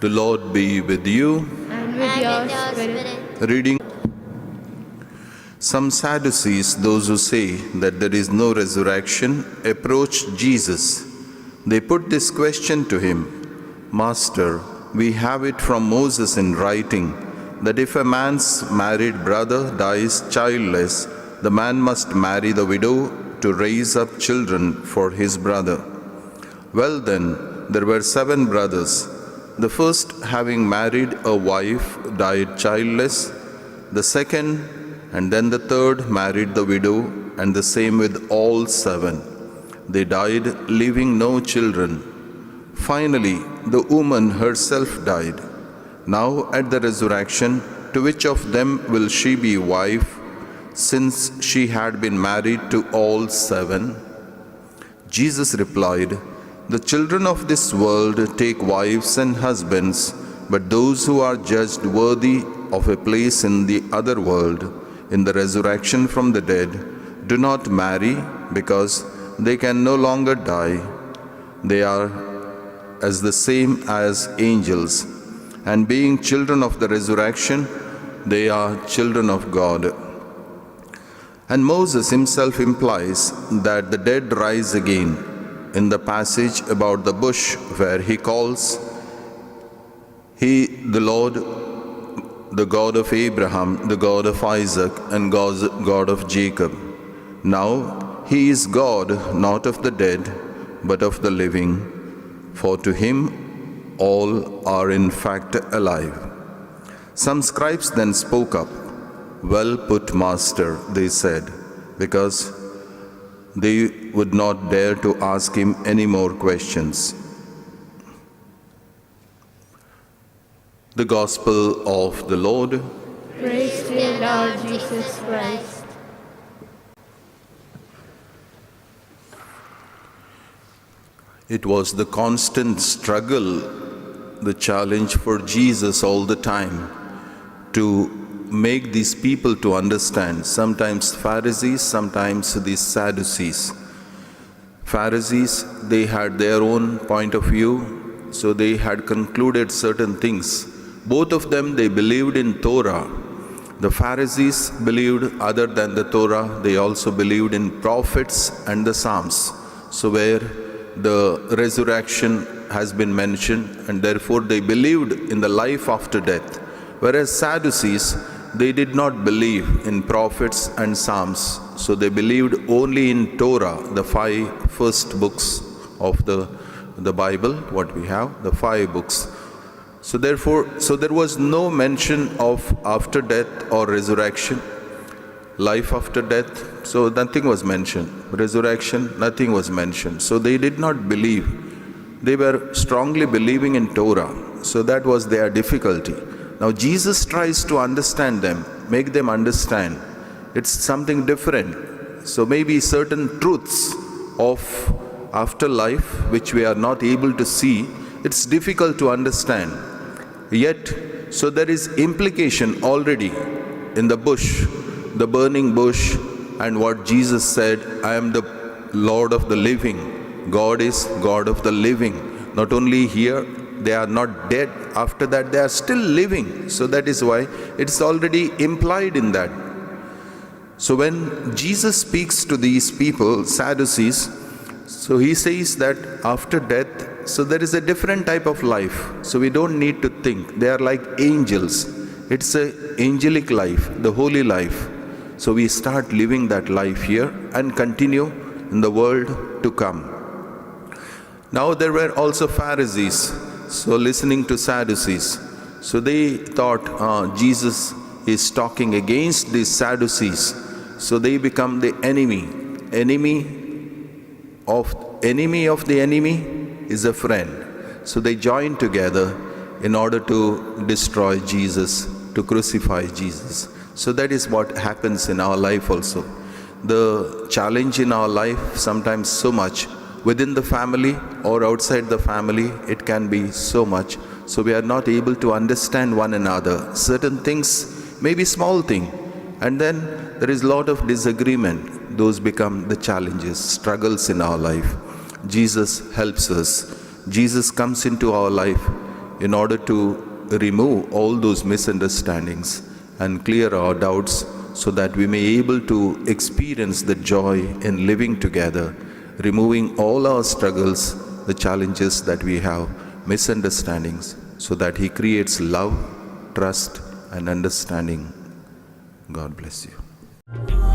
The Lord be with you. And with your spirit. Reading. Some Sadducees, those who say that there is no resurrection, approached Jesus. They put this question to him: Master, we have it from Moses in writing that if a man's married brother dies childless, the man must marry the widow to raise up children for his brother. Well then, there were 7 brothers. The first, having married a wife, died childless. The second and then the third married the widow, and the same with all 7. They died, leaving no children. Finally, the woman herself died. Now at the resurrection, to which of them will she be wife, since she had been married to all 7? Jesus replied, The children of this world take wives and husbands, but those who are judged worthy of a place in the other world, in the resurrection from the dead, do not marry, because they can no longer die. They are as the same as angels, and being children of the resurrection, they are children of God. And Moses himself implies that the dead rise again in the passage about the bush, where he calls He, the Lord, the God of Abraham, the God of Isaac, and God of Jacob. Now he is God, not of the dead, but of the living, for to him all are in fact alive. Some scribes then spoke up. Well put, Master, they said, because they would not dare to ask him any more questions. The Gospel of the Lord. Praise to you, Lord Jesus Christ. It was the constant struggle, the challenge for Jesus all the time to make these people to understand. Sometimes Pharisees, sometimes these Sadducees. Pharisees, they had their own point of view, so they had concluded certain things. Both of them, they believed in Torah. The Pharisees believed, other than the Torah, they also believed in prophets and the Psalms. So where the resurrection has been mentioned, and therefore they believed in the life after death. Whereas Sadducees, they did not believe in prophets and Psalms. So they believed only in Torah, the 5 first books of the Bible, what we have, the 5 books. So therefore, there was no mention of after death or resurrection, life after death, so nothing was mentioned. Resurrection, nothing was mentioned. So they did not believe. They were strongly believing in Torah. So that was their difficulty. Now Jesus tries to understand them, make them understand. It's something different. So maybe certain truths of afterlife, which we are not able to see, it's difficult to understand. Yet, so there is implication already in the bush, the burning bush, and what Jesus said, I am the Lord of the living. God is God of the living. Not only here, they are not dead. After that, they are still living. So that is why it's already implied in that. So when Jesus speaks to these people, Sadducees, so he says that after death, so there is a different type of life. So we don't need to think. They are like angels. It's an angelic life, the holy life. So we start living that life here and continue in the world to come. Now there were also Pharisees, so listening to Sadducees. So they thought Jesus is talking against these Sadducees. So they become the enemy. Enemy of the enemy is a friend. So they join together in order to destroy Jesus, to crucify Jesus. So that is what happens in our life also. The challenge in our life, sometimes so much, within the family or outside the family, it can be so much. So we are not able to understand one another. Certain things may be small thing, and then there is a lot of disagreement. Those become the challenges, struggles in our life. Jesus helps us. Jesus comes into our life in order to remove all those misunderstandings and clear our doubts so that we may be able to experience the joy in living together, removing all our struggles, the challenges that we have, misunderstandings, so that He creates love, trust, and understanding. God bless you.